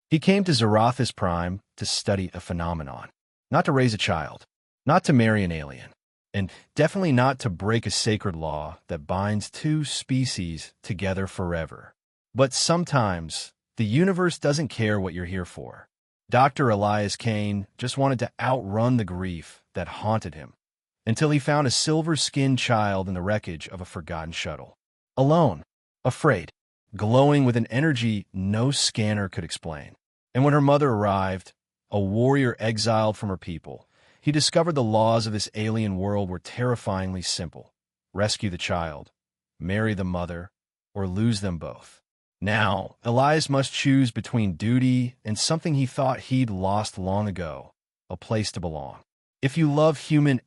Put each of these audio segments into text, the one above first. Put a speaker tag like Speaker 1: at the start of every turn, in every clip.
Speaker 1: He came to Zerathis Prime to study a phenomenon, not to raise a child, not to marry an alien, and definitely not to break a sacred law that binds two species together forever. But sometimes, the universe doesn't care what you're here for. Dr. Elias Kane just wanted to outrun the grief that haunted him until he found a silver-skinned child in the wreckage of a forgotten shuttle. Alone, afraid, glowing with an energy no scanner could explain. And when her mother arrived, a warrior exiled from her people, he discovered the laws of this alien world were terrifyingly simple. Rescue the child, marry the mother, or lose them both. Now, Elias must choose between duty and something he thought he'd lost long ago, a place to belong. If you love human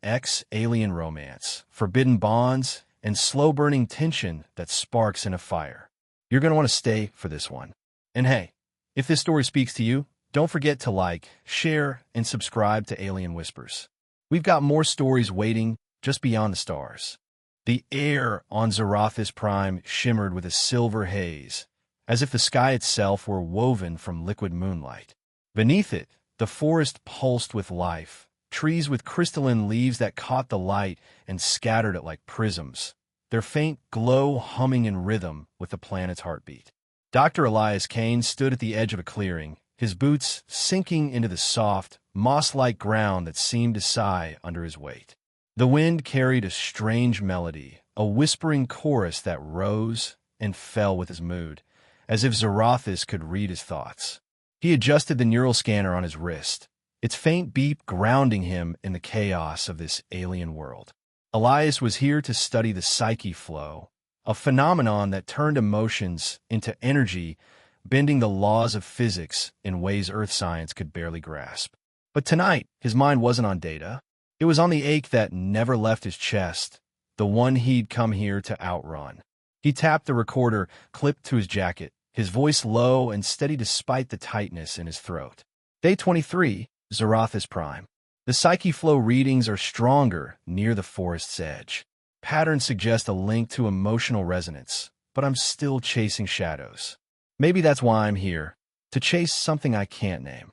Speaker 1: alien romance, forbidden bonds, and slow-burning tension that sparks in a fire, you're going to want to stay for this one. And hey, if this story speaks to you, don't forget to like, share, and subscribe to Alien Whispers. We've got more stories waiting just beyond the stars. The air on Zerathis Prime shimmered with a silver haze, as if the sky itself were woven from liquid moonlight. Beneath it, the forest pulsed with life, trees with crystalline leaves that caught the light and scattered it like prisms, their faint glow humming in rhythm with the planet's heartbeat. Dr. Elias Kane stood at the edge of a clearing, his boots sinking into the soft, moss-like ground that seemed to sigh under his weight. The wind carried a strange melody, a whispering chorus that rose and fell with his mood, as if Zerathis could read his thoughts. He adjusted the neural scanner on his wrist, its faint beep grounding him in the chaos of this alien world. Elias was here to study the psyche flow, a phenomenon that turned emotions into energy, bending the laws of physics in ways earth science could barely grasp. But tonight, his mind wasn't on data. It was on the ache that never left his chest, the one he'd come here to outrun. He tapped the recorder, clipped to his jacket, his voice low and steady despite the tightness in his throat. Day 23, Zerathis Prime. The psyche flow readings are stronger near the forest's edge. Patterns suggest a link to emotional resonance, but I'm still chasing shadows. Maybe that's why I'm here, to chase something I can't name.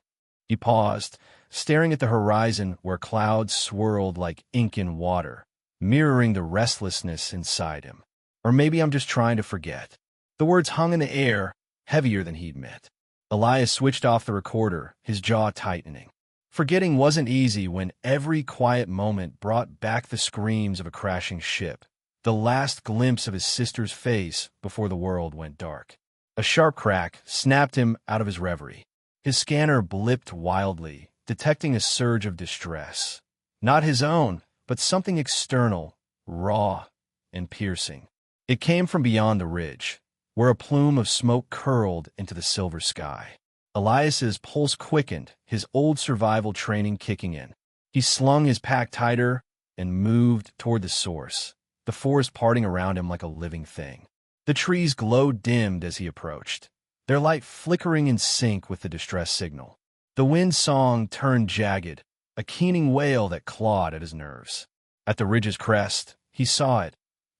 Speaker 1: He paused, staring at the horizon where clouds swirled like ink in water, mirroring the restlessness inside him. Or maybe I'm just trying to forget. The words hung in the air, heavier than he'd meant. Elias switched off the recorder, his jaw tightening. Forgetting wasn't easy when every quiet moment brought back the screams of a crashing ship, the last glimpse of his sister's face before the world went dark. A sharp crack snapped him out of his reverie. His scanner blipped wildly, detecting a surge of distress. Not his own, but something external, raw, and piercing. It came from beyond the ridge, where a plume of smoke curled into the silver sky. Elias's pulse quickened, his old survival training kicking in. He slung his pack tighter and moved toward the source, the forest parting around him like a living thing. The trees glowed dimmed as he approached, their light flickering in sync with the distress signal. The wind song turned jagged, a keening wail that clawed at his nerves. At the ridge's crest, he saw it,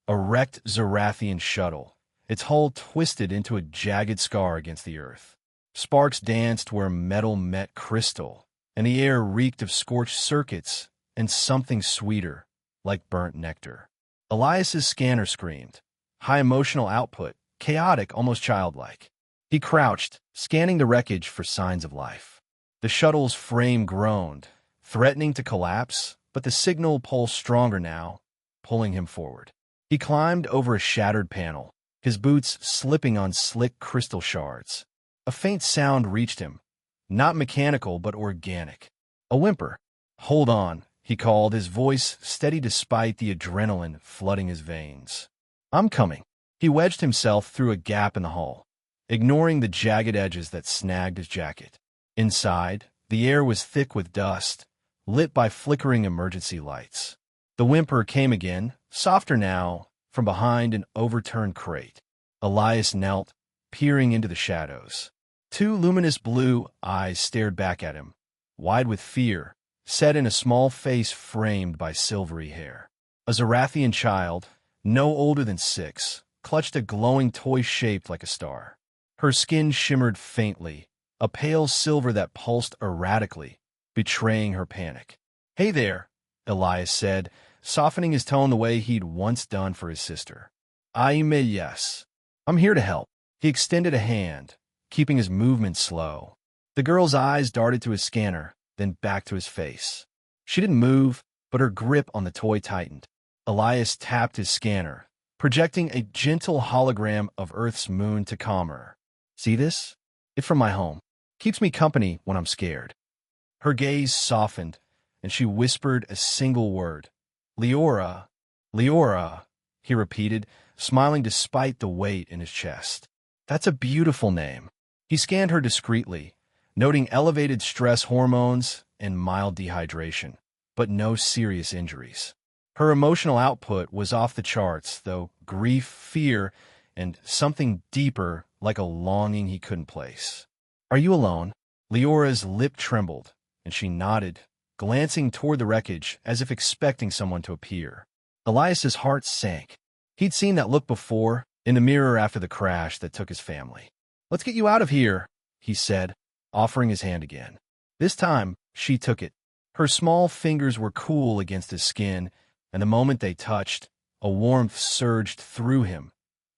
Speaker 1: a wrecked Zerathian shuttle, its hull twisted into a jagged scar against the earth. Sparks danced where metal met crystal, and the air reeked of scorched circuits and something sweeter, like burnt nectar. Elias's scanner screamed, high emotional output, chaotic, almost childlike. He crouched, scanning the wreckage for signs of life. The shuttle's frame groaned, threatening to collapse, but the signal pulsed stronger now, pulling him forward. He climbed over a shattered panel, his boots slipping on slick crystal shards. A faint sound reached him, not mechanical but organic. A whimper. "Hold on," he called, his voice steady despite the adrenaline flooding his veins. "I'm coming." He wedged himself through a gap in the hull, ignoring the jagged edges that snagged his jacket. Inside, the air was thick with dust, lit by flickering emergency lights. The whimper came again, softer now, from behind an overturned crate. Elias knelt, peering into the shadows. Two luminous blue eyes stared back at him, wide with fear, set in a small face framed by silvery hair. A Zerathian child, no older than 6, clutched a glowing toy shaped like a star. Her skin shimmered faintly, a pale silver that pulsed erratically, betraying her panic. "Hey there," Elias said, softening his tone the way he'd once done for his sister. Yes. I'm here to help." He extended a hand, keeping his movements slow. The girl's eyes darted to his scanner, then back to his face. She didn't move, but her grip on the toy tightened. Elias tapped his scanner, projecting a gentle hologram of Earth's moon to calm her. "See this? It's from my home. Keeps me company when I'm scared." Her gaze softened, and she whispered a single word. "Leora, Leora," he repeated, smiling despite the weight in his chest. "That's a beautiful name." He scanned her discreetly, noting elevated stress hormones and mild dehydration, but no serious injuries. Her emotional output was off the charts, though grief, fear, and something deeper like a longing he couldn't place. "Are you alone?" Leora's lip trembled, and she nodded, glancing toward the wreckage as if expecting someone to appear. Elias's heart sank. He'd seen that look before, in the mirror after the crash that took his family. "Let's get you out of here," he said, offering his hand again. This time, she took it. Her small fingers were cool against his skin, and the moment they touched, a warmth surged through him.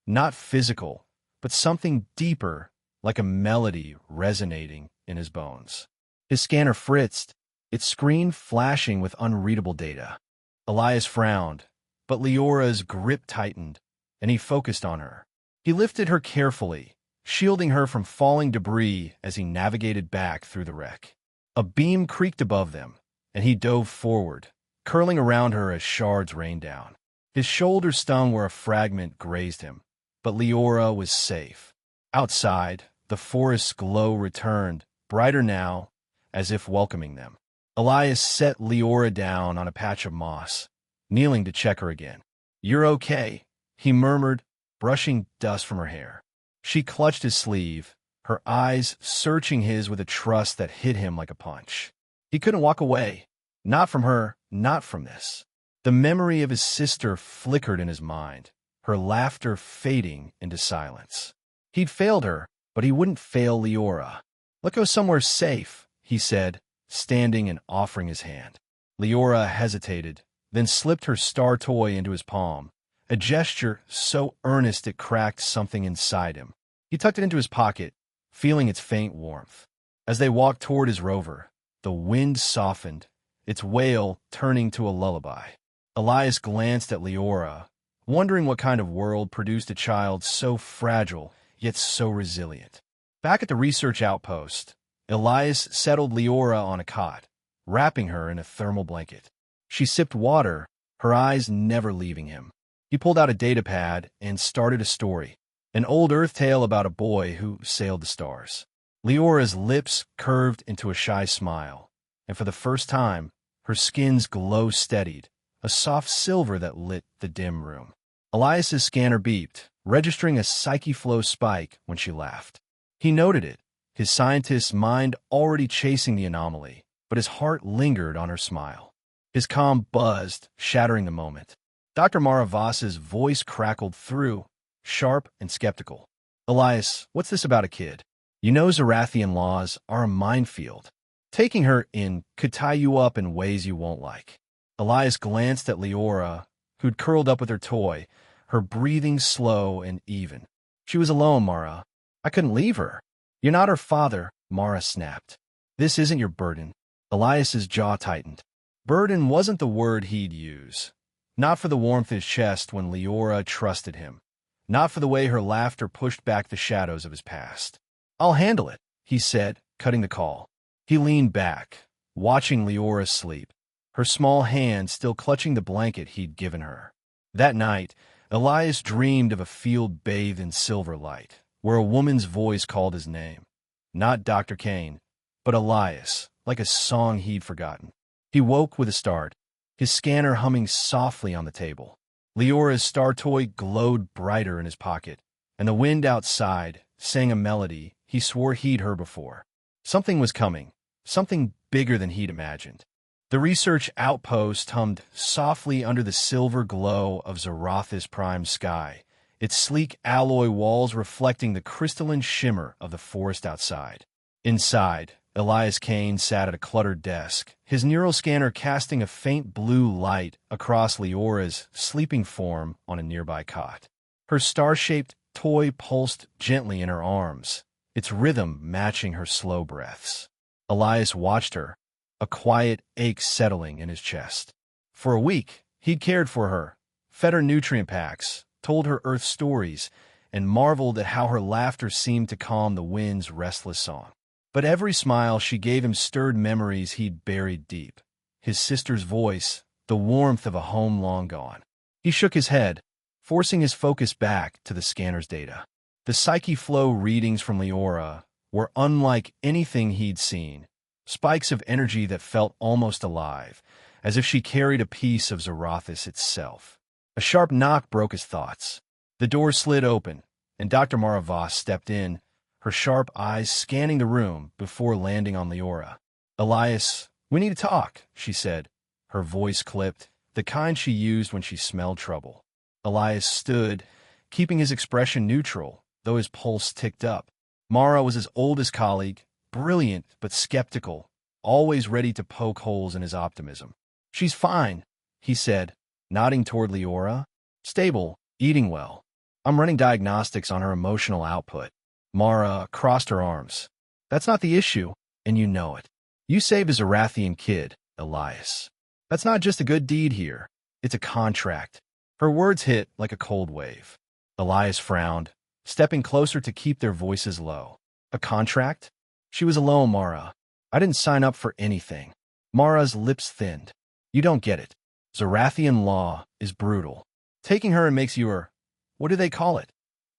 Speaker 1: Not physical, but something deeper, like a melody resonating in his bones. His scanner fritzed, its screen flashing with unreadable data. Elias frowned, but Leora's grip tightened, and he focused on her. He lifted her carefully, shielding her from falling debris as he navigated back through the wreck. A beam creaked above them, and he dove forward, curling around her as shards rained down. His shoulder stung where a fragment grazed him, but Leora was safe. Outside, the forest's glow returned, brighter now, as if welcoming them. Elias set Leora down on a patch of moss, kneeling to check her again. "You're okay," he murmured, brushing dust from her hair. She clutched his sleeve, her eyes searching his with a trust that hit him like a punch. He couldn't walk away. Not from her, not from this. The memory of his sister flickered in his mind, her laughter fading into silence. He'd failed her, but he wouldn't fail Leora. "Let's go somewhere safe," he said, standing and offering his hand. Leora hesitated, then slipped her star toy into his palm, a gesture so earnest it cracked something inside him. He tucked it into his pocket, feeling its faint warmth. As they walked toward his rover, the wind softened, its wail turning to a lullaby. Elias glanced at Leora, wondering what kind of world produced a child so fragile yet so resilient. Back at the research outpost, Elias settled Leora on a cot, wrapping her in a thermal blanket. She sipped water, her eyes never leaving him. He pulled out a datapad and started a story, an old Earth tale about a boy who sailed the stars. Leora's lips curved into a shy smile, and for the first time, her skin's glow steadied, a soft silver that lit the dim room. Elias's scanner beeped, registering a psyche flow spike when she laughed. He noted it, his scientist's mind already chasing the anomaly, but his heart lingered on her smile. His calm buzzed, shattering the moment. Dr. Maravas's voice crackled through, sharp and skeptical. "Elias, what's this about a kid? You know Zerathian laws are a minefield. Taking her in could tie you up in ways you won't like." Elias glanced at Leora, who'd curled up with her toy, her breathing slow and even. "She was alone, Mara. I couldn't leave her." "You're not her father," Mara snapped. "This isn't your burden." Elias's jaw tightened. Burden wasn't the word he'd use. Not for the warmth of his chest when Leora trusted him. Not for the way her laughter pushed back the shadows of his past. "I'll handle it," he said, cutting the call. He leaned back, watching Leora sleep, her small hand still clutching the blanket he'd given her. That night, Elias dreamed of a field bathed in silver light, where a woman's voice called his name. Not Dr. Kane, but Elias, like a song he'd forgotten. He woke with a start, his scanner humming softly on the table. Leora's star toy glowed brighter in his pocket, and the wind outside sang a melody he swore he'd heard before. Something was coming, something bigger than he'd imagined. The research outpost hummed softly under the silver glow of Zerathis Prime sky, its sleek alloy walls reflecting the crystalline shimmer of the forest outside. Inside, Elias Kane sat at a cluttered desk, his neural scanner casting a faint blue light across Leora's sleeping form on a nearby cot. Her star-shaped toy pulsed gently in her arms, its rhythm matching her slow breaths. Elias watched her, a quiet ache settling in his chest. For a week, he'd cared for her, fed her nutrient packs, told her Earth stories, and marveled at how her laughter seemed to calm the wind's restless song. But every smile she gave him stirred memories he'd buried deep. His sister's voice, the warmth of a home long gone. He shook his head, forcing his focus back to the scanner's data. The psyche flow readings from Leora were unlike anything he'd seen, spikes of energy that felt almost alive, as if she carried a piece of Zerathis itself. A sharp knock broke his thoughts. The door slid open, and Dr. Mara Voss stepped in, her sharp eyes scanning the room before landing on Leora. "Elias, we need to talk," she said, her voice clipped, the kind she used when she smelled trouble. Elias stood, keeping his expression neutral, though his pulse ticked up. Mara was his oldest colleague, brilliant but skeptical, always ready to poke holes in his optimism. "She's fine," he said, nodding toward Leora. "Stable, eating well. I'm running diagnostics on her emotional output." Mara crossed her arms. "That's not the issue, and you know it. You saved a Zerathian kid, Elias. That's not just a good deed here. It's a contract." Her words hit like a cold wave. Elias frowned, stepping closer to keep their voices low. "A contract?" She was alone, Mara. "I didn't sign up for anything." Mara's lips thinned. "You don't get it. Zerathian law is brutal. Taking her makes you her, what do they call it?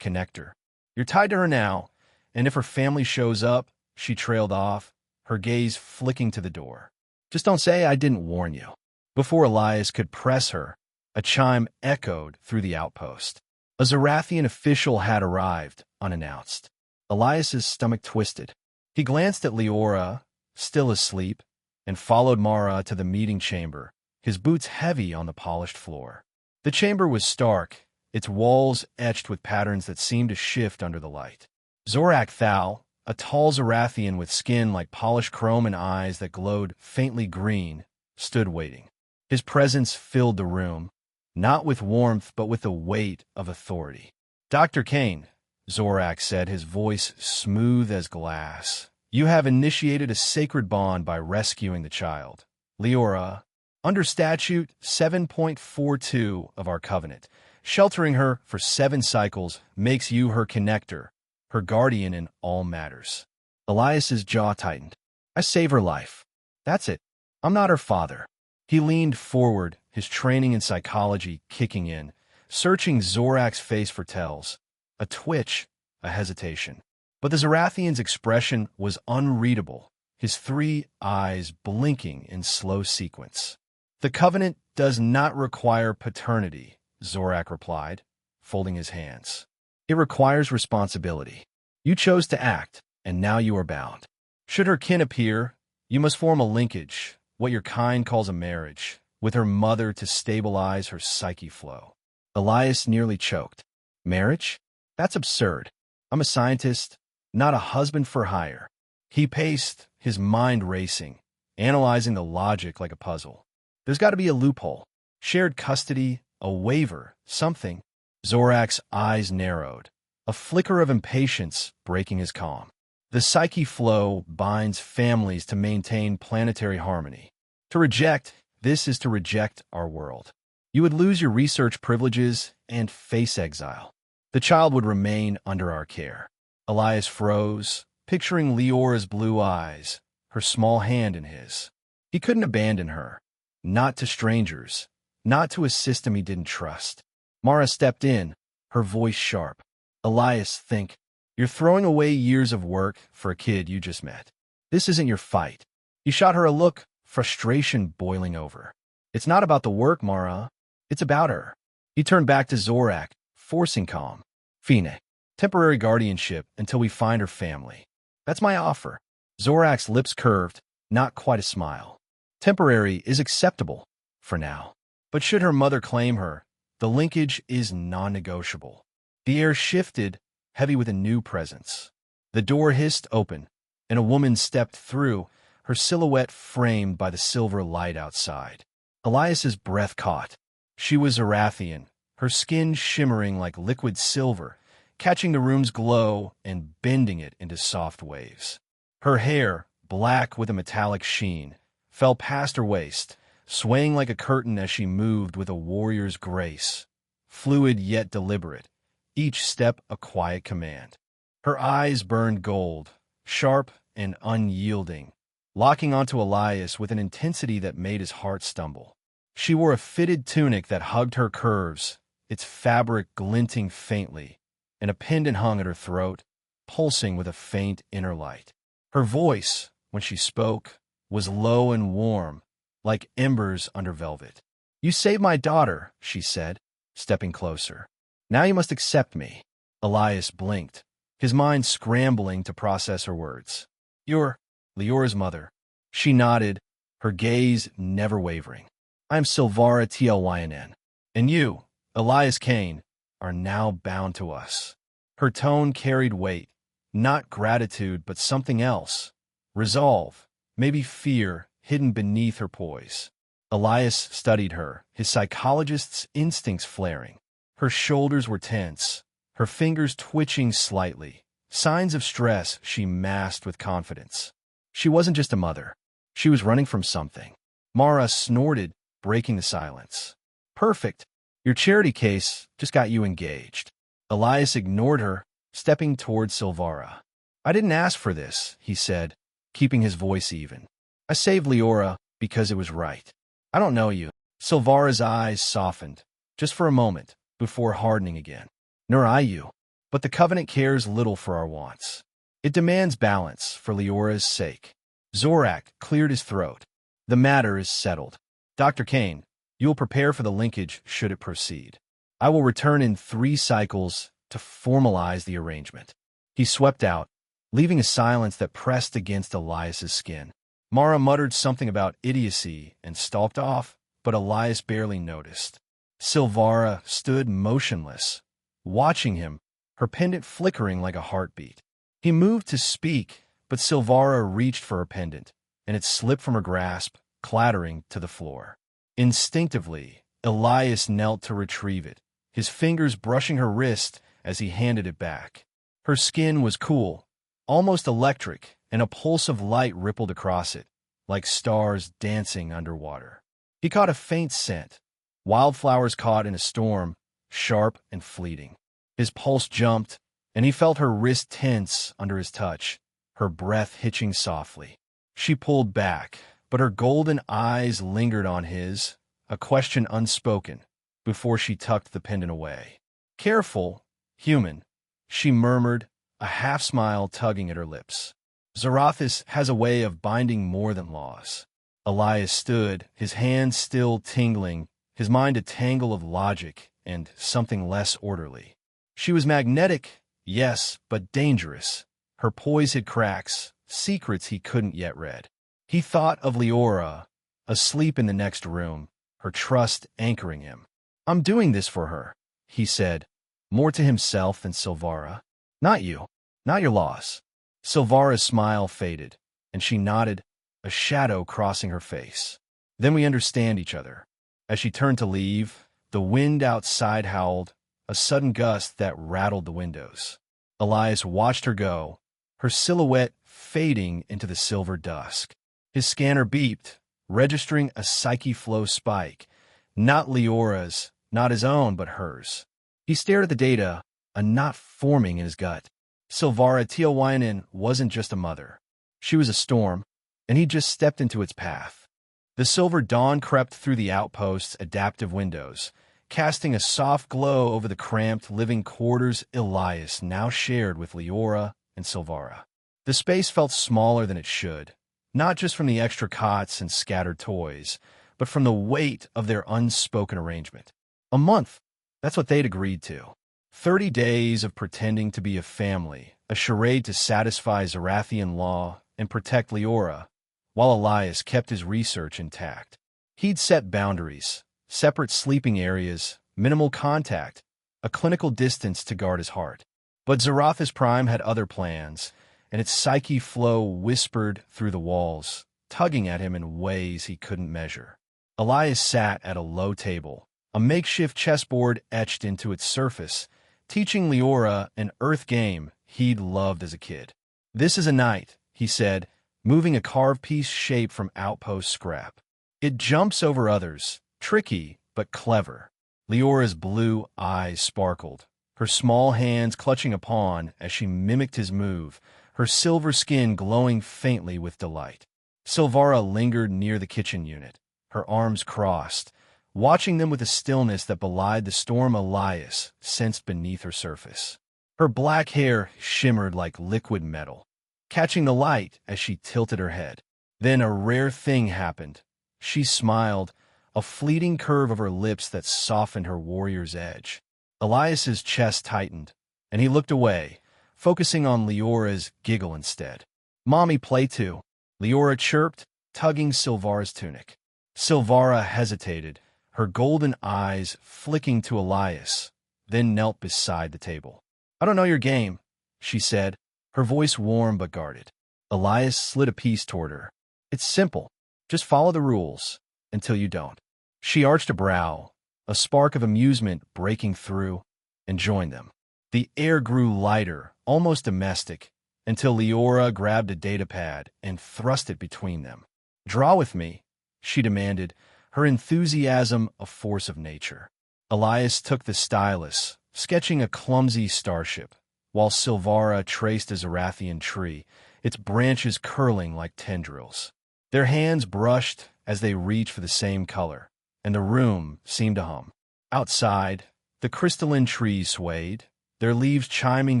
Speaker 1: Connector. You're tied to her now, and if her family shows up," she trailed off, her gaze flicking to the door. "Just don't say I didn't warn you." Before Elias could press her, a chime echoed through the outpost. A Zerathian official had arrived, unannounced. Elias's stomach twisted. He glanced at Leora, still asleep, and followed Mara to the meeting chamber, his boots heavy on the polished floor. The chamber was stark, its walls etched with patterns that seemed to shift under the light. Zorak Thal, a tall Zerathian with skin like polished chrome and eyes that glowed faintly green, stood waiting. His presence filled the room, not with warmth but with the weight of authority. "Dr. Kane," Zorak said, his voice smooth as glass, "you have initiated a sacred bond by rescuing the child. Leora, under Statute 7.42 of our covenant, sheltering her for 7 cycles makes you her connector, her guardian in all matters." Elias's jaw tightened. "I save her life. That's it. I'm not her father." He leaned forward, his training in psychology kicking in, searching Zorak's face for tells. A twitch, a hesitation. But the Zerathian's expression was unreadable, his 3 eyes blinking in slow sequence. "The covenant does not require paternity," Zorak replied, folding his hands. "It requires responsibility. You chose to act, and now you are bound. Should her kin appear, you must form a linkage, what your kind calls a marriage, with her mother to stabilize her psyche flow." Elias nearly choked. "Marriage? That's absurd. I'm a scientist, not a husband for hire." He paced, his mind racing, analyzing the logic like a puzzle. "There's got to be a loophole. Shared custody, a waiver, something." Zorak's eyes narrowed, a flicker of impatience breaking his calm. "The psyche flow binds families to maintain planetary harmony. To reject this is to reject our world. You would lose your research privileges and face exile. The child would remain under our care." Elias froze, picturing Leora's blue eyes, her small hand in his. He couldn't abandon her. Not to strangers, not to a system he didn't trust. Mara stepped in, her voice sharp. "Elias, think. You're throwing away years of work for a kid you just met. This isn't your fight." He shot her a look, frustration boiling over. "It's not about the work, Mara. It's about her." He turned back to Zorak, forcing calm. "Fine. Temporary guardianship until we find her family. That's my offer." Zorak's lips curved, not quite a smile. "Temporary is acceptable, for now. But should her mother claim her, the linkage is non-negotiable." The air shifted, heavy with a new presence. The door hissed open, and a woman stepped through, her silhouette framed by the silver light outside. Elias's breath caught. She was Zerathian, her skin shimmering like liquid silver, catching the room's glow and bending it into soft waves. Her hair, black with a metallic sheen, fell past her waist, swaying like a curtain as she moved with a warrior's grace, fluid yet deliberate, each step a quiet command. Her eyes burned gold, sharp and unyielding, locking onto Elias with an intensity that made his heart stumble. She wore a fitted tunic that hugged her curves, its fabric glinting faintly, and a pendant hung at her throat, pulsing with a faint inner light. Her voice, when she spoke, was low and warm, like embers under velvet. "You saved my daughter," she said, stepping closer. "Now you must accept me." Elias blinked, his mind scrambling to process her words. "You're Leora's mother." She nodded, her gaze never wavering. "I'm Silvara Tlyn, and you, Elias Kane, are now bound to us." Her tone carried weight, not gratitude but something else. Resolve, maybe fear, hidden beneath her poise. Elias studied her, his psychologist's instincts flaring. Her shoulders were tense, her fingers twitching slightly, signs of stress she masked with confidence. She wasn't just a mother. She was running from something. Mara snorted, breaking the silence. "Perfect. Your charity case just got you engaged." Elias ignored her, stepping toward Silvara. "I didn't ask for this," he said, keeping his voice even. "I saved Leora because it was right. I don't know you." Silvara's eyes softened, just for a moment, before hardening again. "Nor I you. But the Covenant cares little for our wants. It demands balance for Leora's sake." Zorak cleared his throat. "The matter is settled. Dr. Kane, you will prepare for the linkage should it proceed. I will return in 3 cycles to formalize the arrangement." He swept out, leaving a silence that pressed against Elias's skin. Mara muttered something about idiocy and stalked off, but Elias barely noticed. Silvara stood motionless, watching him, her pendant flickering like a heartbeat. He moved to speak, but Silvara reached for her pendant, and it slipped from her grasp, clattering to the floor. Instinctively, Elias knelt to retrieve it, his fingers brushing her wrist as he handed it back. Her skin was cool, almost electric, and a pulse of light rippled across it, like stars dancing underwater. He caught a faint scent, wildflowers caught in a storm, sharp and fleeting. His pulse jumped, and he felt her wrist tense under his touch, her breath hitching softly. She pulled back, but her golden eyes lingered on his, a question unspoken, before she tucked the pendant away. "Careful, human," she murmured, a half-smile tugging at her lips. "Zerathis has a way of binding more than laws." Elias stood, his hands still tingling, his mind a tangle of logic and something less orderly. She was magnetic, yes, but dangerous. Her poise hid cracks, secrets he couldn't yet read. He thought of Leora, asleep in the next room, her trust anchoring him. "I'm doing this for her," he said, more to himself than Silvara. "Not you, not your loss." Silvara's smile faded, and she nodded, a shadow crossing her face. "Then we understand each other." As she turned to leave, the wind outside howled, a sudden gust that rattled the windows. Elias watched her go, her silhouette fading into the silver dusk. His scanner beeped, registering a psyche flow spike, not Leora's, not his own, but hers. He stared at the data, a knot forming in his gut. Silvara Tlyn wasn't just a mother. She was a storm, and he just stepped into its path. The silver dawn crept through the outpost's adaptive windows, casting a soft glow over the cramped living quarters Elias now shared with Leora and Silvara. The space felt smaller than it should, not just from the extra cots and scattered toys, but from the weight of their unspoken arrangement. A month, that's what they'd agreed to. 30 days of pretending to be a family, a charade to satisfy Zerathian law and protect Leora, while Elias kept his research intact. He'd set boundaries, separate sleeping areas, minimal contact, a clinical distance to guard his heart. But Zerathis Prime had other plans, and its psyche flow whispered through the walls, tugging at him in ways he couldn't measure. Elias sat at a low table, a makeshift chessboard etched into its surface, teaching Leora an earth game he'd loved as a kid. "This is a knight," he said, moving a carved piece shaped from outpost scrap. "It jumps over others, tricky but clever." Leora's blue eyes sparkled, her small hands clutching a pawn as she mimicked his move, her silver skin glowing faintly with delight. Silvara lingered near the kitchen unit, her arms crossed, watching them with a stillness that belied the storm Elias sensed beneath her surface. Her black hair shimmered like liquid metal, catching the light as she tilted her head. Then a rare thing happened. She smiled, a fleeting curve of her lips that softened her warrior's edge. Elias's chest tightened, and he looked away, focusing on Leora's giggle instead. "Mommy, play too," Leora chirped, tugging Silvara's tunic. Silvara hesitated, her golden eyes flicking to Elias, then knelt beside the table. "I don't know your game," she said, her voice warm but guarded. Elias slid a piece toward her. "It's simple. Just follow the rules, until you don't." She arched a brow, a spark of amusement breaking through, and joined them. The air grew lighter, almost domestic, until Leora grabbed a datapad and thrust it between them. "Draw with me," she demanded, her enthusiasm a force of nature. Elias took the stylus, sketching a clumsy starship, while Silvara traced a Zerathian tree, its branches curling like tendrils. Their hands brushed as they reached for the same color, and the room seemed to hum. Outside, the crystalline trees swayed, their leaves chiming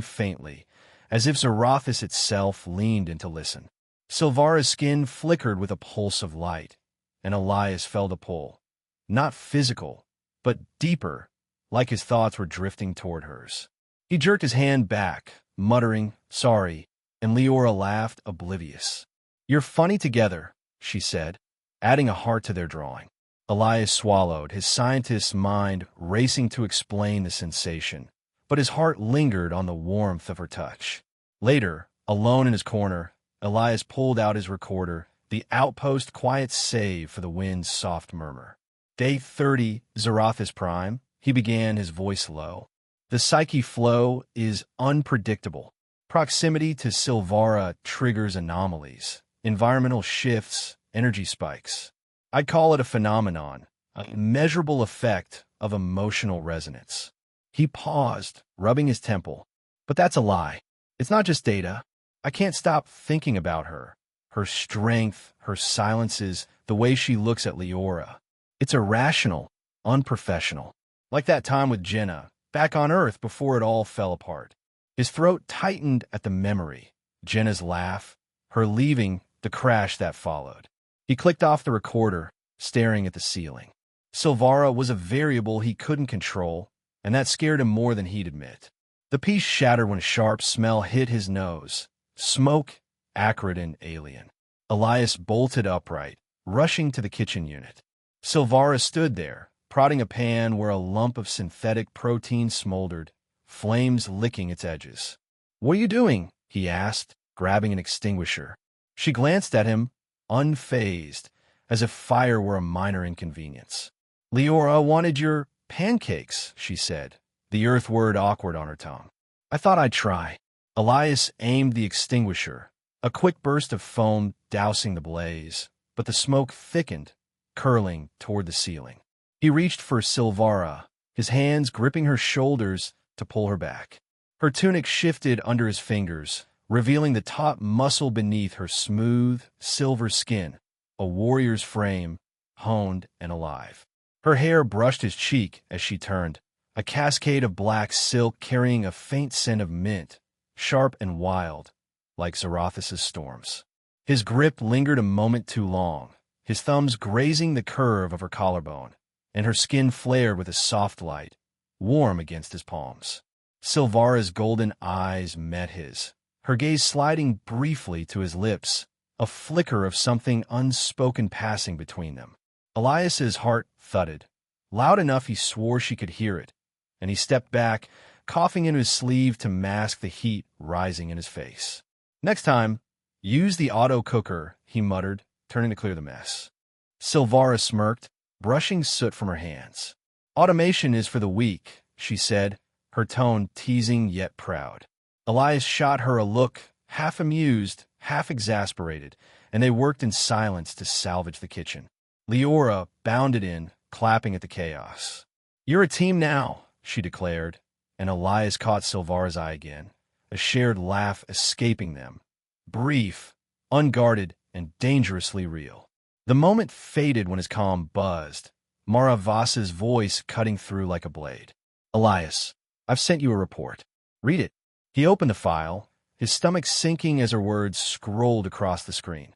Speaker 1: faintly, as if Zerathis itself leaned in to listen. Silvara's skin flickered with a pulse of light, and Elias felt a pull. Not physical, but deeper, like his thoughts were drifting toward hers. He jerked his hand back, muttering, "Sorry," and Leora laughed, oblivious. "You're funny together," she said, adding a heart to their drawing. Elias swallowed, his scientist's mind racing to explain the sensation, but his heart lingered on the warmth of her touch. Later, alone in his corner, Elias pulled out his recorder, the outpost quiet save for the wind's soft murmur. "Day 30, Zerathis Prime," he began, his voice low. "The psyche flow is unpredictable. Proximity to Silvara triggers anomalies, environmental shifts, energy spikes. I'd call it a phenomenon, a measurable effect of emotional resonance." He paused, rubbing his temple. "But that's a lie. It's not just data. I can't stop thinking about her. Her strength, her silences, the way she looks at Leora. It's irrational, unprofessional. Like that time with Jenna, back on Earth before it all fell apart." His throat tightened at the memory. Jenna's laugh, her leaving, the crash that followed. He clicked off the recorder, staring at the ceiling. Silvara was a variable he couldn't control, and that scared him more than he'd admit. The piece shattered when a sharp smell hit his nose. Smoke, acrid and alien. Elias bolted upright, rushing to the kitchen unit. Silvara stood there, prodding a pan where a lump of synthetic protein smoldered, flames licking its edges. "What are you doing?" he asked, grabbing an extinguisher. She glanced at him, unfazed, as if fire were a minor inconvenience. "Leora wanted your pancakes," she said, the earth word awkward on her tongue. "I thought I'd try." Elias aimed the extinguisher, a quick burst of foam dousing the blaze, but the smoke thickened, curling toward the ceiling. He reached for Silvara, his hands gripping her shoulders to pull her back. Her tunic shifted under his fingers, revealing the taut muscle beneath her smooth, silver skin, a warrior's frame, honed and alive. Her hair brushed his cheek as she turned, a cascade of black silk carrying a faint scent of mint, sharp and wild, like Zerathis' storms. His grip lingered a moment too long, his thumbs grazing the curve of her collarbone, and her skin flared with a soft light, warm against his palms. Silvara's golden eyes met his, her gaze sliding briefly to his lips, a flicker of something unspoken passing between them. Elias's heart thudded, loud enough he swore she could hear it, and he stepped back, coughing into his sleeve to mask the heat rising in his face. Next time, use the auto cooker, he muttered, turning to clear the mess. Silvara smirked, brushing soot from her hands. Automation is for the weak, she said, her tone teasing yet proud. Elias shot her a look, half amused, half exasperated, and they worked in silence to salvage the kitchen. Leora bounded in, clapping at the chaos. "You're a team now," she declared, and Elias caught Silvara's eye again, a shared laugh escaping them. Brief, unguarded, and dangerously real. The moment faded when his calm buzzed, Maravas's voice cutting through like a blade. "Elias, I've sent you a report. Read it." He opened the file, his stomach sinking as her words scrolled across the screen.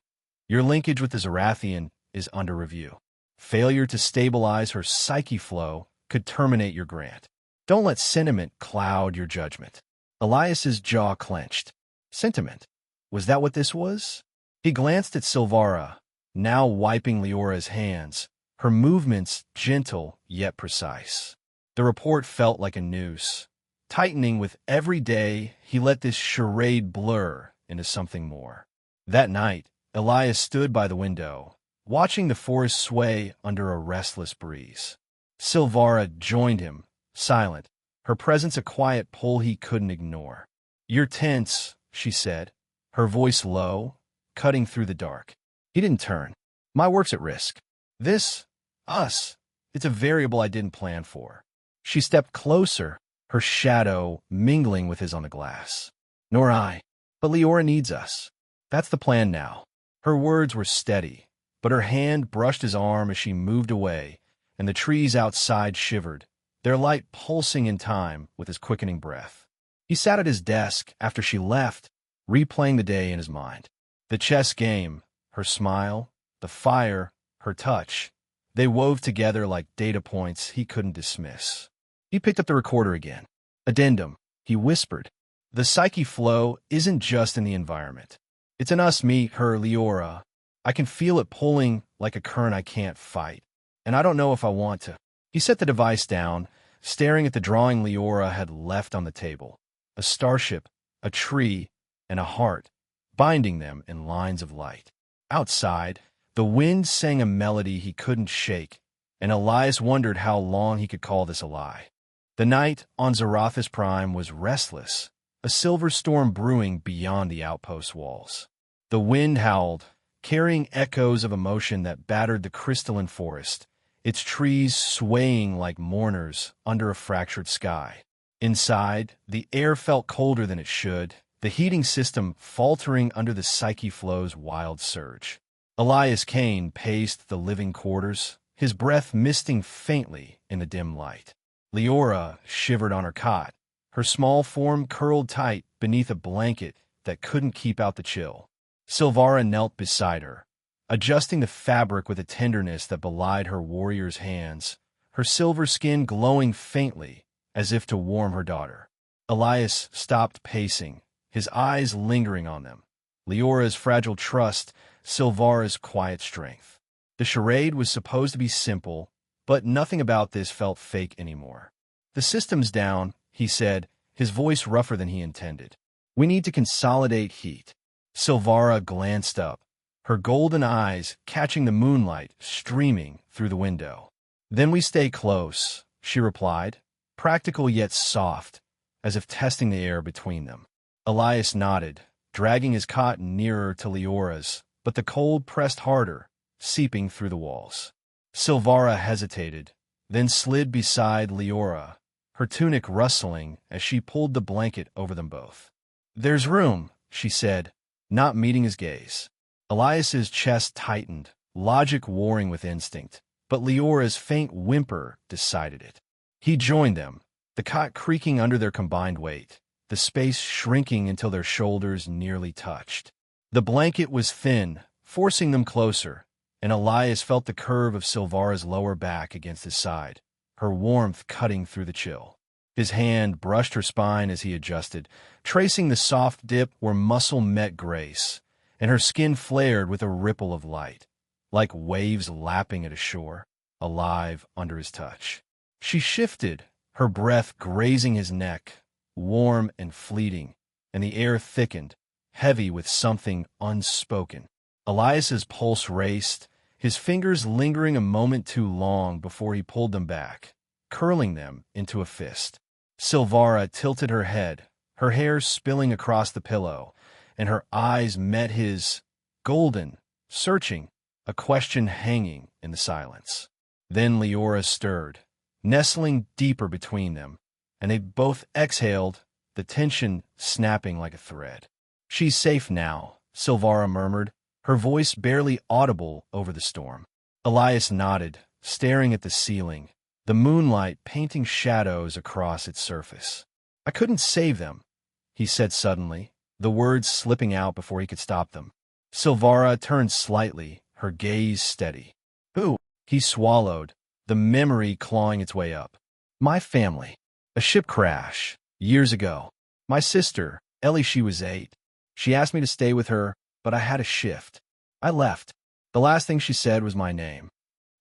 Speaker 1: "Your linkage with the Zerathian is under review. Failure to stabilize her psyche flow could terminate your grant. Don't let sentiment cloud your judgment." Elias's jaw clenched. Sentiment? Was that what this was? He glanced at Silvara, now wiping Leora's hands, her movements gentle yet precise. The report felt like a noose, tightening with every day he let this charade blur into something more. That night, Elias stood by the window, watching the forest sway under a restless breeze. Silvara joined him, silent, her presence a quiet pull he couldn't ignore. "You're tense," she said, her voice low, cutting through the dark. He didn't turn. "My work's at risk. Us, it's a variable I didn't plan for." She stepped closer, her shadow mingling with his on the glass. "Nor I. But Leora needs us. That's the plan now." Her words were steady, but her hand brushed his arm as she moved away, and the trees outside shivered, their light pulsing in time with his quickening breath. He sat at his desk after she left, replaying the day in his mind. The chess game, her smile, the fire, her touch, they wove together like data points he couldn't dismiss. He picked up the recorder again. "Addendum," he whispered. "The psyche flow isn't just in the environment. It's in us, me, her, Leora. I can feel it pulling like a current I can't fight, and I don't know if I want to." He set the device down, staring at the drawing Leora had left on the table. A starship, a tree, and a heart, binding them in lines of light. Outside, the wind sang a melody he couldn't shake, and Elias wondered how long he could call this a lie. The night on Zerathis Prime was restless, a silver storm brewing beyond the outpost walls. The wind howled, carrying echoes of emotion that battered the crystalline forest, its trees swaying like mourners under a fractured sky. Inside, the air felt colder than it should, the heating system faltering under the psyche flow's wild surge. Elias Kane paced the living quarters, his breath misting faintly in the dim light. Leora shivered on her cot, her small form curled tight beneath a blanket that couldn't keep out the chill. Silvara knelt beside her, adjusting the fabric with a tenderness that belied her warrior's hands, her silver skin glowing faintly as if to warm her daughter. Elias stopped pacing, his eyes lingering on them. Leora's fragile trust, Silvara's quiet strength. The charade was supposed to be simple, but nothing about this felt fake anymore. "The system's down," he said, his voice rougher than he intended. "We need to consolidate heat." Silvara glanced up, her golden eyes catching the moonlight streaming through the window. "Then we stay close," she replied, practical yet soft, as if testing the air between them. Elias nodded, dragging his cot nearer to Leora's, but the cold pressed harder, seeping through the walls. Silvara hesitated, then slid beside Leora, her tunic rustling as she pulled the blanket over them both. "There's room," she said, not meeting his gaze. Elias's chest tightened, logic warring with instinct, but Leora's faint whimper decided it. He joined them, the cot creaking under their combined weight, the space shrinking until their shoulders nearly touched. The blanket was thin, forcing them closer, and Elias felt the curve of Silvara's lower back against his side, her warmth cutting through the chill. His hand brushed her spine as he adjusted, tracing the soft dip where muscle met grace, and her skin flared with a ripple of light, like waves lapping at a shore, alive under his touch. She shifted, her breath grazing his neck, warm and fleeting, and the air thickened, heavy with something unspoken. Elias's pulse raced, his fingers lingering a moment too long before he pulled them back, curling them into a fist. Silvara tilted her head, her hair spilling across the pillow, and her eyes met his, golden, searching, a question hanging in the silence. Then Leora stirred, nestling deeper between them, and they both exhaled, the tension snapping like a thread. "She's safe now," Silvara murmured, her voice barely audible over the storm. Elias nodded, staring at the ceiling, the moonlight painting shadows across its surface. "I couldn't save them," he said suddenly, the words slipping out before he could stop them. Silvara turned slightly, her gaze steady. "Who?" He swallowed, the memory clawing its way up. "My family. A ship crash, years ago. My sister, Ellie, she was 8. She asked me to stay with her, but I had a shift. I left. The last thing she said was my name."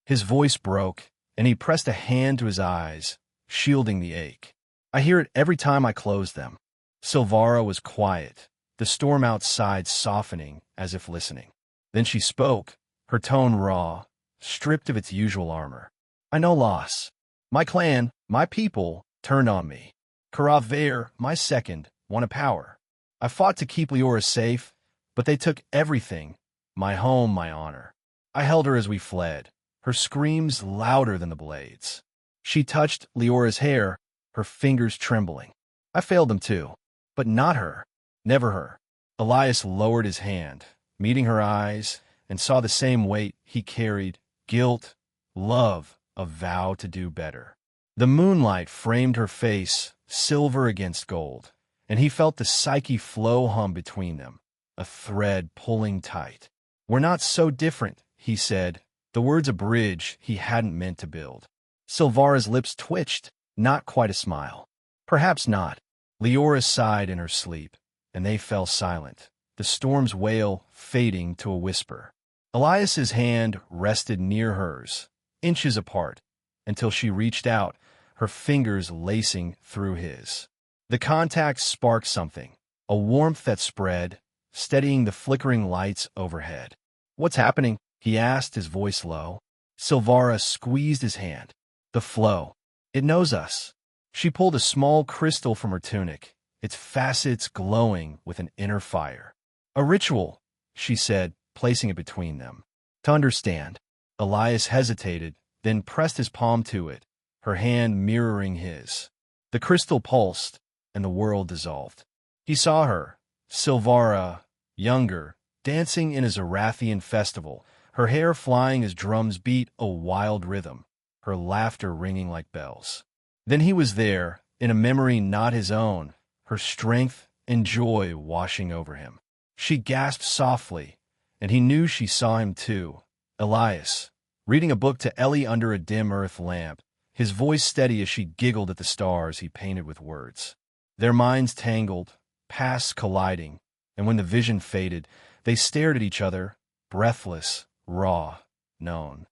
Speaker 1: His voice broke, and he pressed a hand to his eyes, shielding the ache. "I hear it every time I close them." Silvara was quiet, the storm outside softening as if listening. Then she spoke, her tone raw, stripped of its usual armor. "I know loss. My clan, my people, turned on me. Karav, my second, wanted power. I fought to keep Leora safe, but they took everything, my home, my honor. I held her as we fled, her screams louder than the blades. She touched Leora's hair, her fingers trembling. I failed them too, but not her, never her." Elias lowered his hand, meeting her eyes, and saw the same weight he carried, guilt, love, a vow to do better. The moonlight framed her face, silver against gold, and he felt the psyche flow hum between them, a thread pulling tight. "We're not so different," he said, the words a bridge he hadn't meant to build. Silvara's lips twitched, not quite a smile. "Perhaps not." Leora sighed in her sleep, and they fell silent, the storm's wail fading to a whisper. Elias's hand rested near hers, inches apart, until she reached out, her fingers lacing through his. The contact sparked something, a warmth that spread, steadying the flickering lights overhead. "What's happening?" he asked, his voice low. Silvara squeezed his hand. "The flow. It knows us." She pulled a small crystal from her tunic, its facets glowing with an inner fire. "A ritual," she said, placing it between them. "To understand." Elias hesitated, then pressed his palm to it, her hand mirroring his. The crystal pulsed, and the world dissolved. He saw her, Silvara, younger, dancing in a Zerathian festival, her hair flying as drums beat a wild rhythm, her laughter ringing like bells. Then he was there, in a memory not his own, her strength and joy washing over him. She gasped softly, and he knew she saw him too. Elias, reading a book to Ellie under a dim earth lamp, his voice steady as she giggled at the stars he painted with words. Their minds tangled, paths colliding, and when the vision faded, they stared at each other, breathless, raw, known.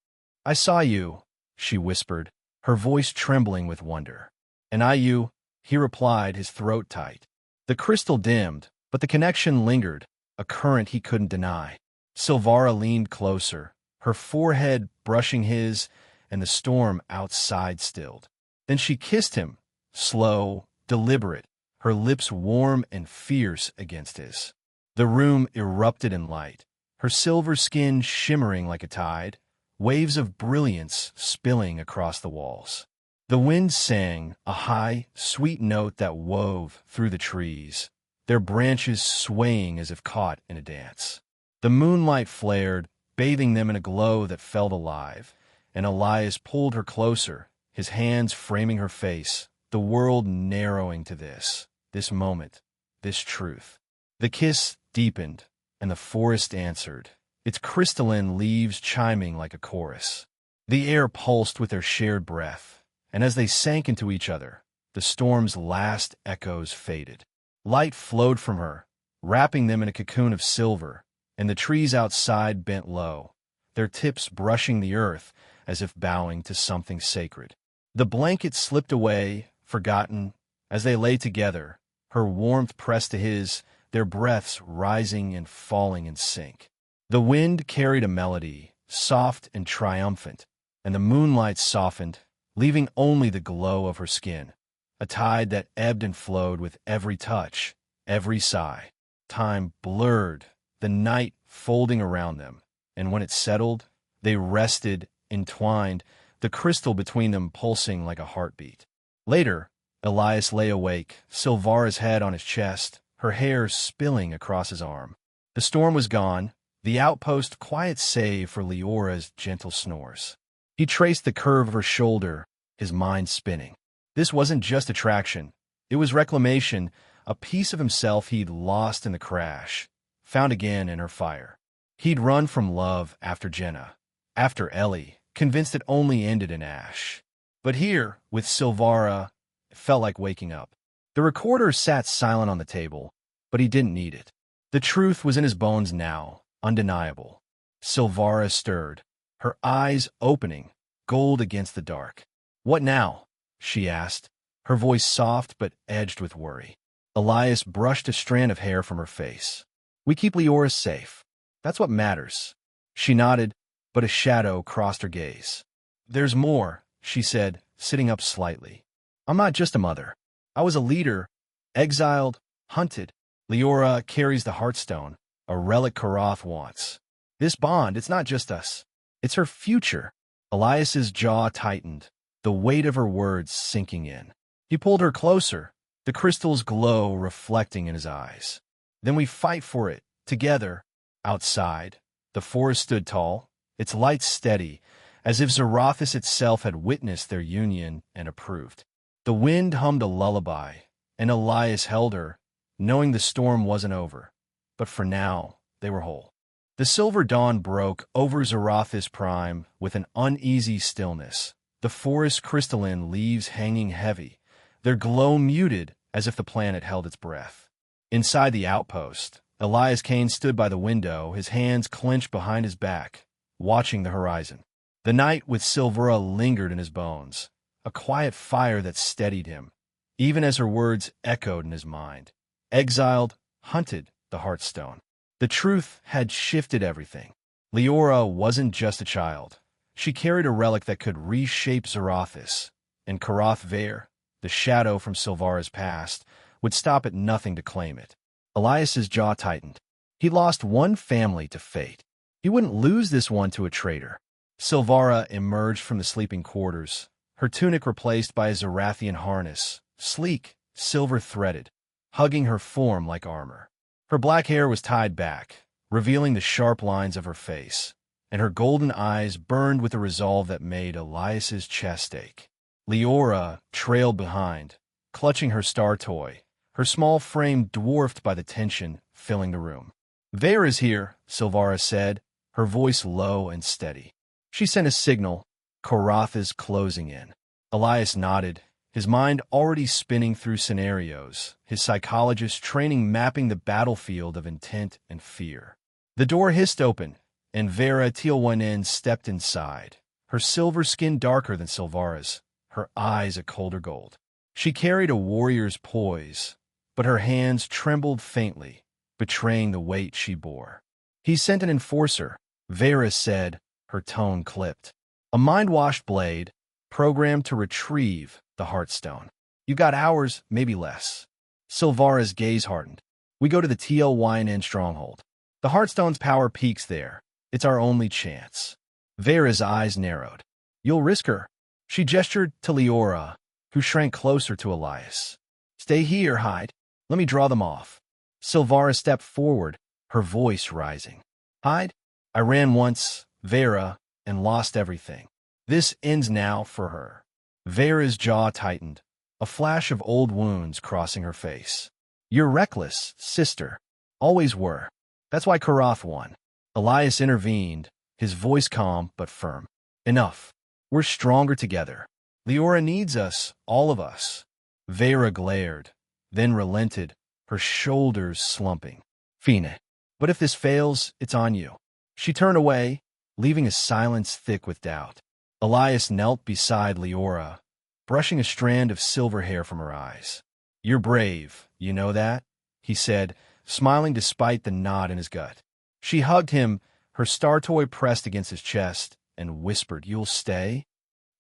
Speaker 1: "I saw you," she whispered, her voice trembling with wonder. "And I you," he replied, his throat tight. The crystal dimmed, but the connection lingered, a current he couldn't deny. Silvara leaned closer, her forehead brushing his, and the storm outside stilled. Then she kissed him, slow, deliberate, her lips warm and fierce against his. The room erupted in light, her silver skin shimmering like a tide, waves of brilliance spilling across the walls. The wind sang, a high, sweet note that wove through the trees, their branches swaying as if caught in a dance. The moonlight flared, bathing them in a glow that felt alive, and Elias pulled her closer, his hands framing her face, the world narrowing to this moment, this truth. The kiss deepened, and the forest answered, its crystalline leaves chiming like a chorus. The air pulsed with their shared breath, and as they sank into each other, the storm's last echoes faded. Light flowed from her, wrapping them in a cocoon of silver, and the trees outside bent low, their tips brushing the earth as if bowing to something sacred. The blanket slipped away, forgotten, as they lay together, her warmth pressed to his, their breaths rising and falling in sync. The wind carried a melody, soft and triumphant, and the moonlight softened, leaving only the glow of her skin, a tide that ebbed and flowed with every touch, every sigh. Time blurred, the night folding around them, and when it settled, they rested, entwined, the crystal between them pulsing like a heartbeat. Later, Elias lay awake, Silvara's head on his chest, her hair spilling across his arm. The storm was gone, the outpost quiet save for Leora's gentle snores. He traced the curve of her shoulder, his mind spinning. This wasn't just attraction. It was reclamation, a piece of himself he'd lost in the crash, found again in her fire. He'd run from love after Jenna, after Ellie, convinced it only ended in ash. But here, with Silvara, it felt like waking up. The recorder sat silent on the table, but he didn't need it. The truth was in his bones now, undeniable. Silvara stirred, her eyes opening, gold against the dark. "What now?" she asked, her voice soft but edged with worry. Elias brushed a strand of hair from her face. "We keep Leora safe. That's what matters." She nodded, but a shadow crossed her gaze. "There's more," she said, sitting up slightly. "I'm not just a mother. I was a leader, exiled, hunted. Leora carries the Heartstone, a relic Karath wants. This bond, it's not just us. It's her future." Elias's jaw tightened, the weight of her words sinking in. He pulled her closer, the crystal's glow reflecting in his eyes. "Then we fight for it, together." Outside, the forest stood tall, its light steady, as if Zerathis itself had witnessed their union and approved. The wind hummed a lullaby, and Elias held her, knowing the storm wasn't over. But for now, they were whole. The silver dawn broke over Zerathis Prime with an uneasy stillness, the forest crystalline leaves hanging heavy, their glow muted as if the planet held its breath. Inside the outpost, Elias Kane stood by the window, his hands clenched behind his back, watching the horizon. The night with Silvara lingered in his bones, a quiet fire that steadied him, even as her words echoed in his mind. Exiled, hunted, the Heartstone. The truth had shifted everything. Leora wasn't just a child. She carried a relic that could reshape Zerathis, and Karath Ver, the shadow from Silvara's past, would stop at nothing to claim it. Elias's jaw tightened. He lost one family to fate. He wouldn't lose this one to a traitor. Silvara emerged from the sleeping quarters, her tunic replaced by a Zerathian harness, sleek, silver-threaded, hugging her form like armor. Her black hair was tied back, revealing the sharp lines of her face, and her golden eyes burned with a resolve that made Elias's chest ache. Leora trailed behind, clutching her star toy, her small frame dwarfed by the tension filling the room. "Ver is here," Silvara said, her voice low and steady. She sent a signal. Karath is closing in. Elias nodded, his mind already spinning through scenarios, his psychologist training mapping the battlefield of intent and fear. The door hissed open, and Vera Tealwanen stepped inside, her silver skin darker than Silvara's, her eyes a colder gold. She carried a warrior's poise, but her hands trembled faintly, betraying the weight she bore. "He sent an enforcer," Vera said, her tone clipped. "A mind-washed blade, programmed to retrieve the Heartstone. You got hours, maybe less." Silvara's gaze hardened. "We go to the Tealwanen stronghold. The Heartstone's power peaks there. It's our only chance." Vera's eyes narrowed. "You'll risk her." She gestured to Leora, who shrank closer to Elias. "Stay here, Hyde. Let me draw them off." Silvara stepped forward, her voice rising. "Hyde, I ran once, Vera, and lost everything. This ends now for her." Vera's jaw tightened, a flash of old wounds crossing her face. "You're reckless, sister. Always were. That's why Karath won." Elias intervened, his voice calm but firm. "Enough. We're stronger together. Leora needs us, all of us." Vera glared, then relented, her shoulders slumping. "Fine. But if this fails, it's on you." She turned away, leaving a silence thick with doubt. Elias knelt beside Leora, brushing a strand of silver hair from her eyes. "You're brave, you know that?" he said, smiling despite the knot in his gut. She hugged him, her star toy pressed against his chest, and whispered, "You'll stay?"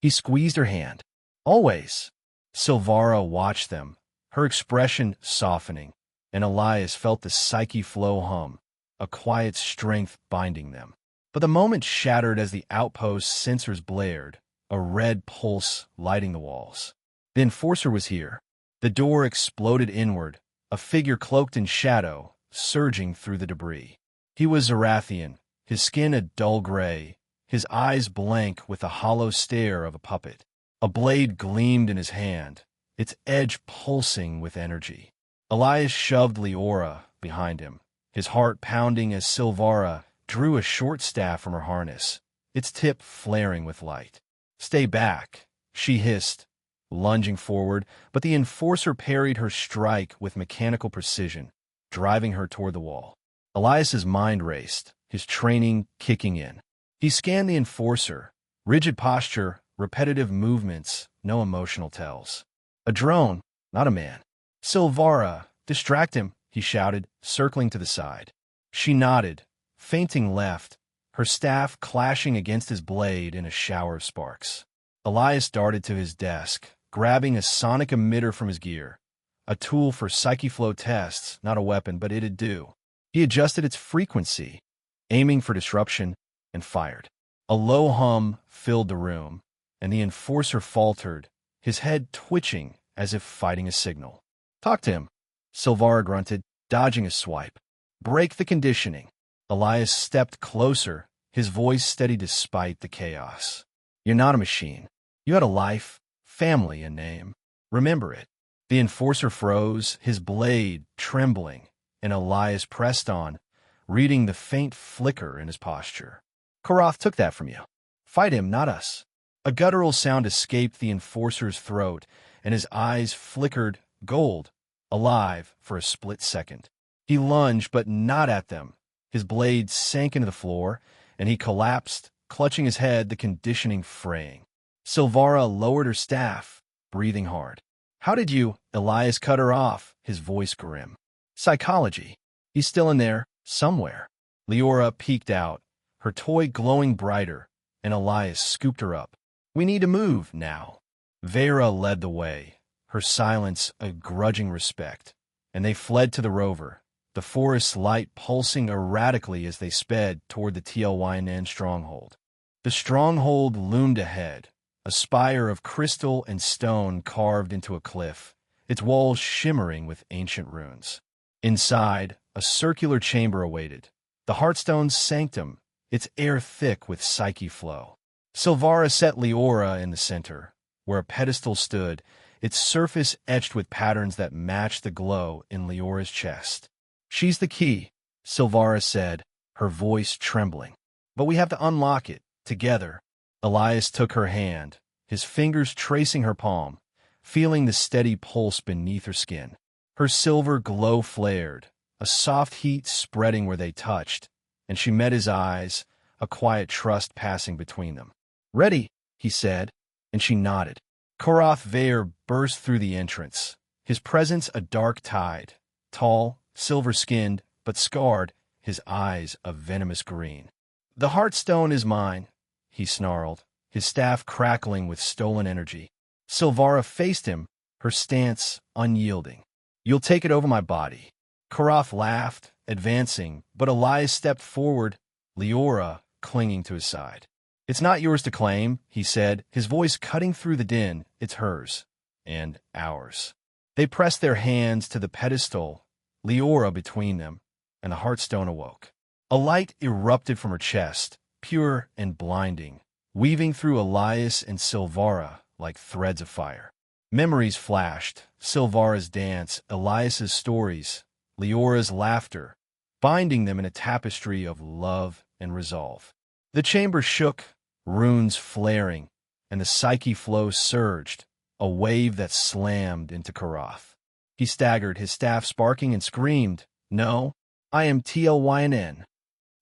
Speaker 1: He squeezed her hand. "Always." Silvara watched them, her expression softening, and Elias felt the psyche flow hum, a quiet strength binding them. But the moment shattered as the outpost's sensors blared, a red pulse lighting the walls. The Enforcer was here. The door exploded inward, a figure cloaked in shadow, surging through the debris. He was Zerathian, his skin a dull gray, his eyes blank with the hollow stare of a puppet. A blade gleamed in his hand, its edge pulsing with energy. Elias shoved Leora behind him, his heart pounding as Silvara drew a short staff from her harness, its tip flaring with light. "Stay back," she hissed, lunging forward, but the Enforcer parried her strike with mechanical precision, driving her toward the wall. Elias's mind raced, his training kicking in. He scanned the Enforcer, rigid posture, repetitive movements, no emotional tells. A drone, not a man. "Silvara, distract him," he shouted, circling to the side. She nodded, feinting left, her staff clashing against his blade in a shower of sparks. Elias darted to his desk, grabbing a sonic emitter from his gear. A tool for psyche flow tests, not a weapon, but it'd do. He adjusted its frequency, aiming for disruption, and fired. A low hum filled the room, and the Enforcer faltered, his head twitching as if fighting a signal. "Talk to him," Silvara grunted, dodging a swipe. "Break the conditioning." Elias stepped closer, his voice steady despite the chaos. "You're not a machine. You had a life, family, and name. Remember it." The Enforcer froze, his blade trembling, and Elias pressed on, reading the faint flicker in his posture. "Koroth took that from you. Fight him, not us." A guttural sound escaped the Enforcer's throat, and his eyes flickered gold, alive for a split second. He lunged, but not at them. His blade sank into the floor, and he collapsed, clutching his head, the conditioning fraying. Silvara lowered her staff, breathing hard. "How did you—" Elias cut her off, his voice grim. "Psychology. He's still in there, somewhere." Leora peeked out, her toy glowing brighter, and Elias scooped her up. "We need to move now." Vera led the way, her silence a grudging respect, and they fled to the rover, the forest's light pulsing erratically as they sped toward the TLYNN stronghold. The stronghold loomed ahead, a spire of crystal and stone carved into a cliff, its walls shimmering with ancient runes. Inside, a circular chamber awaited, the Heartstone's sanctum, its air thick with psyche flow. Silvara set Leora in the center, where a pedestal stood, its surface etched with patterns that matched the glow in Leora's chest. "She's the key," Silvara said, her voice trembling. "But we have to unlock it, together." Elias took her hand, his fingers tracing her palm, feeling the steady pulse beneath her skin. Her silver glow flared, a soft heat spreading where they touched, and she met his eyes, a quiet trust passing between them. "Ready," he said, and she nodded. Koroth Vaer burst through the entrance, his presence a dark tide, tall, silver-skinned, but scarred, his eyes a venomous green. "The Heartstone is mine," he snarled, his staff crackling with stolen energy. Silvara faced him, her stance unyielding. "You'll take it over my body." Koroth laughed, advancing, but Elias stepped forward, Leora clinging to his side. "It's not yours to claim," he said, his voice cutting through the din. "It's hers. And ours." They pressed their hands to the pedestal, Leora between them, and the Heartstone awoke. A light erupted from her chest, pure and blinding, weaving through Elias and Silvara like threads of fire. Memories flashed, Silvara's dance, Elias's stories, Leora's laughter, binding them in a tapestry of love and resolve. The chamber shook, runes flaring, and the psyche flow surged, a wave that slammed into Koroth. He staggered, his staff sparking, and screamed, "No, I am TLYNN."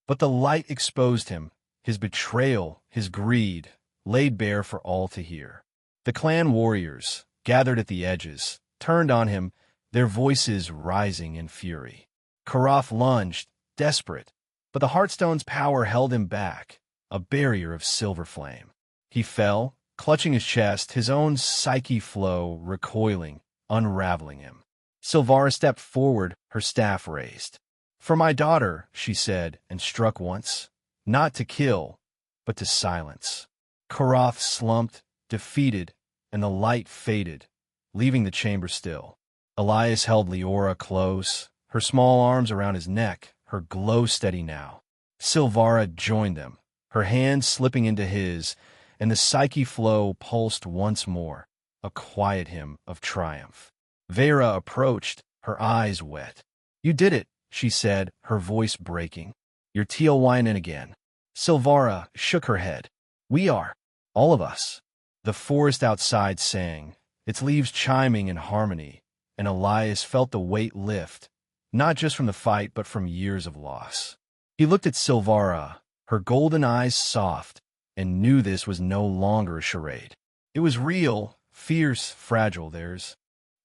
Speaker 1: But the light exposed him, his betrayal, his greed, laid bare for all to hear. The clan warriors, gathered at the edges, turned on him, their voices rising in fury. Karath lunged, desperate, but the Heartstone's power held him back, a barrier of silver flame. He fell, clutching his chest, his own psyche flow recoiling, unraveling him. Silvara stepped forward, her staff raised. "For my daughter," she said, and struck once, not to kill, but to silence. Karath slumped, defeated, and the light faded, leaving the chamber still. Elias held Leora close, her small arms around his neck, her glow steady now. Silvara joined them, her hands slipping into his, and the psyche flow pulsed once more, a quiet hymn of triumph. Vera approached, her eyes wet. "You did it," she said, her voice breaking. "You're Teal'Winen again." Silvara shook her head. "We are. All of us." The forest outside sang, its leaves chiming in harmony, and Elias felt the weight lift, not just from the fight but from years of loss. He looked at Silvara, her golden eyes soft, and knew this was no longer a charade. It was real, fierce, fragile, theirs.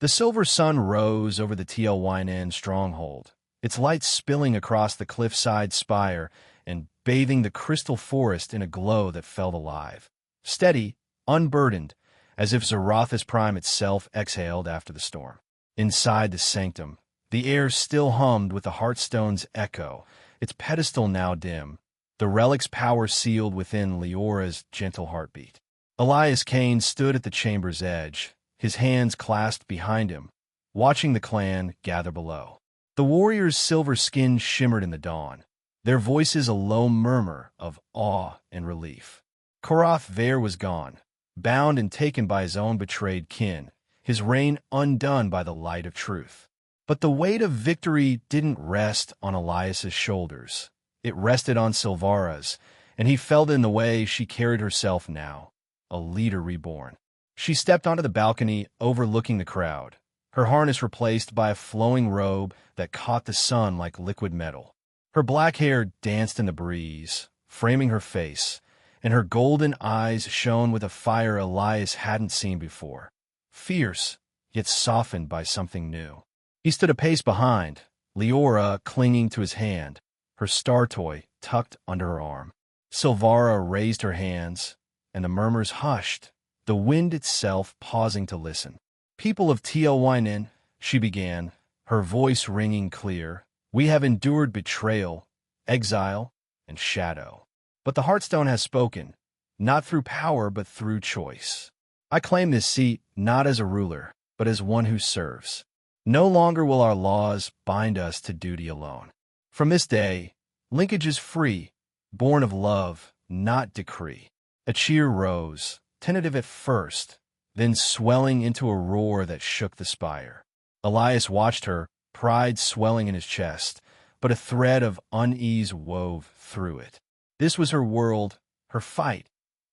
Speaker 1: The silver sun rose over the Teal'Winen stronghold, its light spilling across the cliffside spire and bathing the crystal forest in a glow that felt alive. Steady, unburdened, as if Zerathis Prime itself exhaled after the storm. Inside the sanctum, the air still hummed with the Heartstone's echo, its pedestal now dim, the relic's power sealed within Leora's gentle heartbeat. Elias Kane stood at the chamber's edge, his hands clasped behind him, watching the clan gather below. The warriors' silver skins shimmered in the dawn, their voices a low murmur of awe and relief. Karath Ver was gone, bound and taken by his own betrayed kin, his reign undone by the light of truth. But the weight of victory didn't rest on Elias's shoulders. It rested on Silvara's, and he felt in the way she carried herself now, a leader reborn. She stepped onto the balcony overlooking the crowd, her harness replaced by a flowing robe that caught the sun like liquid metal. Her black hair danced in the breeze, framing her face, and her golden eyes shone with a fire Elias hadn't seen before. Fierce, yet softened by something new. He stood a pace behind, Leora clinging to his hand, her star toy tucked under her arm. Silvara raised her hands, and the murmurs hushed, the wind itself pausing to listen. "People of Teal'Winen," she began, her voice ringing clear, "we have endured betrayal, exile, and shadow. But the Heartstone has spoken, not through power but through choice. I claim this seat not as a ruler, but as one who serves. No longer will our laws bind us to duty alone. From this day, linkage is free, born of love, not decree." A cheer rose, tentative at first, then swelling into a roar that shook the spire. Elias watched her, pride swelling in his chest, but a thread of unease wove through it. This was her world, her fight.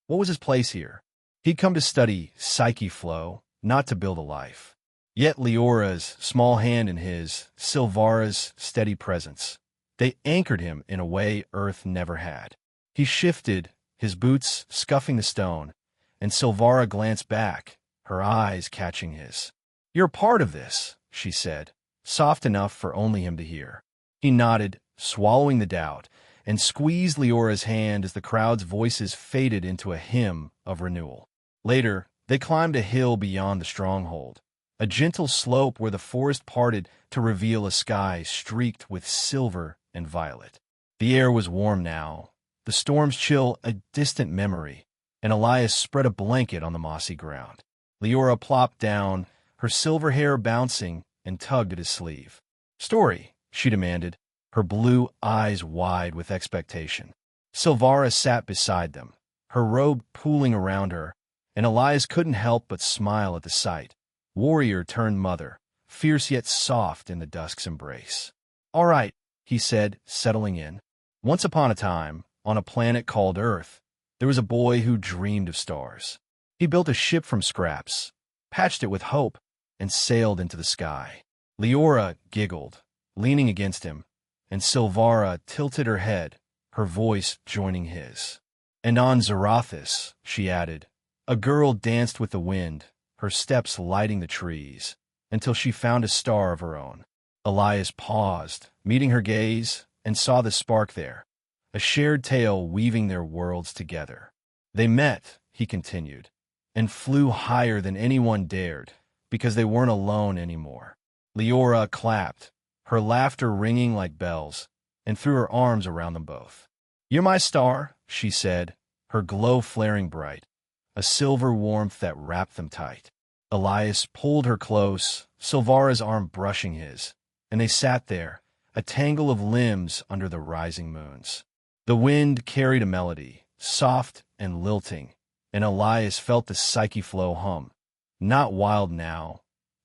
Speaker 1: What was his place here? He'd come to study psyche flow, not to build a life. Yet Leora's small hand in his, Silvara's steady presence, they anchored him in a way Earth never had. He shifted, his boots scuffing the stone, and Silvara glanced back, her eyes catching his. "You're part of this," she said, soft enough for only him to hear. He nodded, swallowing the doubt, and squeezed Leora's hand as the crowd's voices faded into a hymn of renewal. Later, they climbed a hill beyond the stronghold, a gentle slope where the forest parted to reveal a sky streaked with silver and violet. The air was warm now, the storm's chill a distant memory, and Elias spread a blanket on the mossy ground. Leora plopped down, her silver hair bouncing, and tugged at his sleeve. "Story," she demanded, her blue eyes wide with expectation. Silvara sat beside them, her robe pooling around her, and Elias couldn't help but smile at the sight. Warrior turned mother, fierce yet soft in the dusk's embrace. "All right," he said, settling in. "Once upon a time, on a planet called Earth, there was a boy who dreamed of stars. He built a ship from scraps, patched it with hope, and sailed into the sky." Leora giggled, leaning against him, and Silvara tilted her head, her voice joining his. "And on Zerathis," she added, "a girl danced with the wind, her steps lighting the trees, until she found a star of her own. Elias paused, meeting her gaze, and saw the spark there, a shared tale weaving their worlds together. They met, he continued, and flew higher than anyone dared, because they weren't alone anymore. Leora clapped, her laughter ringing like bells, and threw her arms around them both. "You're my star," she said, her glow flaring bright, a silver warmth that wrapped them tight. Elias pulled her close, Silvara's arm brushing his, and they sat there, a tangle of limbs under the rising moons. The wind carried a melody, soft and lilting, and Elias felt the psyche flow hum, not wild now,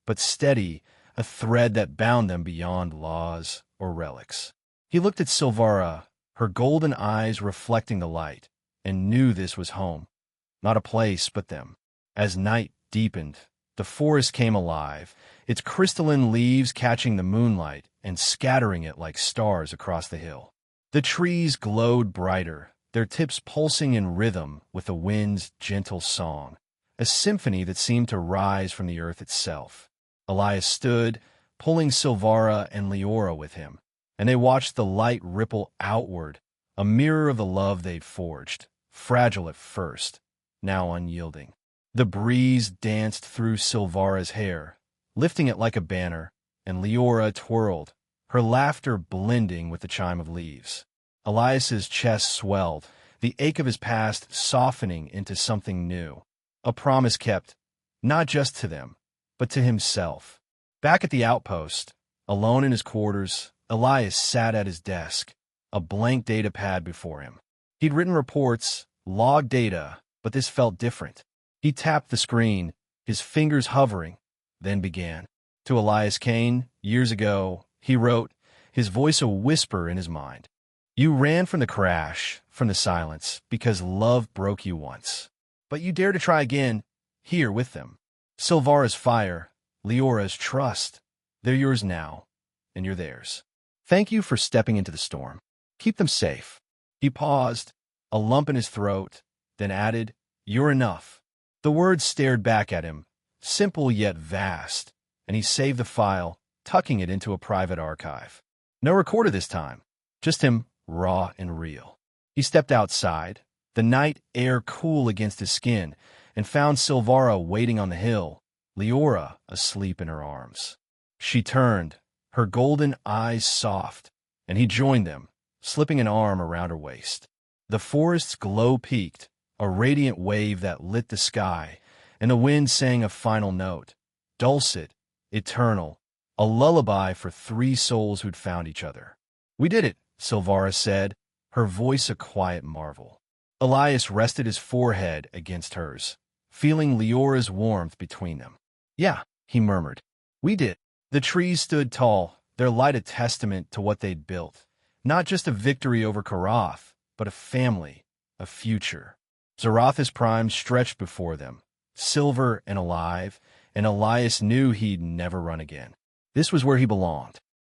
Speaker 1: but steady, a thread that bound them beyond laws or relics. He looked at Silvara, her golden eyes reflecting the light, and knew this was home, not a place but them. As night deepened, the forest came alive, its crystalline leaves catching the moonlight and scattering it like stars across the hill. The trees glowed brighter, their tips pulsing in rhythm with the wind's gentle song, a symphony that seemed to rise from the earth itself. Elias stood, pulling Silvara and Leora with him, and they watched the light ripple outward, a mirror of the love they'd forged, fragile at first, now unyielding. The breeze danced through Silvara's hair, lifting it like a banner, and Leora twirled, her laughter blending with the chime of leaves. Elias's chest swelled, the ache of his past softening into something new, a promise kept, not just to them, but to himself. Back at the outpost, alone in his quarters, Elias sat at his desk, a blank data pad before him. He'd written reports, logged data, but this felt different. He tapped the screen, his fingers hovering, then began. To Elias Kane, years ago, he wrote, his voice a whisper in his mind. "You ran from the crash, from the silence, because love broke you once. But you dare to try again, here with them. Silvara's fire, Leora's trust. They're yours now, and you're theirs. Thank you for stepping into the storm. Keep them safe." He paused, a lump in his throat, then added, "You're enough." The words stared back at him, simple yet vast, and he saved the file, tucking it into a private archive. No recorder this time, just him, raw and real. He stepped outside, the night air cool against his skin, and found Silvara waiting on the hill, Leora asleep in her arms. She turned, her golden eyes soft, and he joined them, slipping an arm around her waist. The forest's glow peaked, a radiant wave that lit the sky, and the wind sang a final note, dulcet, eternal, a lullaby for three souls who'd found each other. "We did it," Silvara said, her voice a quiet marvel. Elias rested his forehead against hers, feeling Leora's warmth between them. "Yeah," he murmured. "We did." The trees stood tall, their light a testament to what they'd built. Not just a victory over Karath, but a family, a future. Zerathis Prime stretched before them, silver and alive, and Elias knew he'd never run again. This was where he belonged.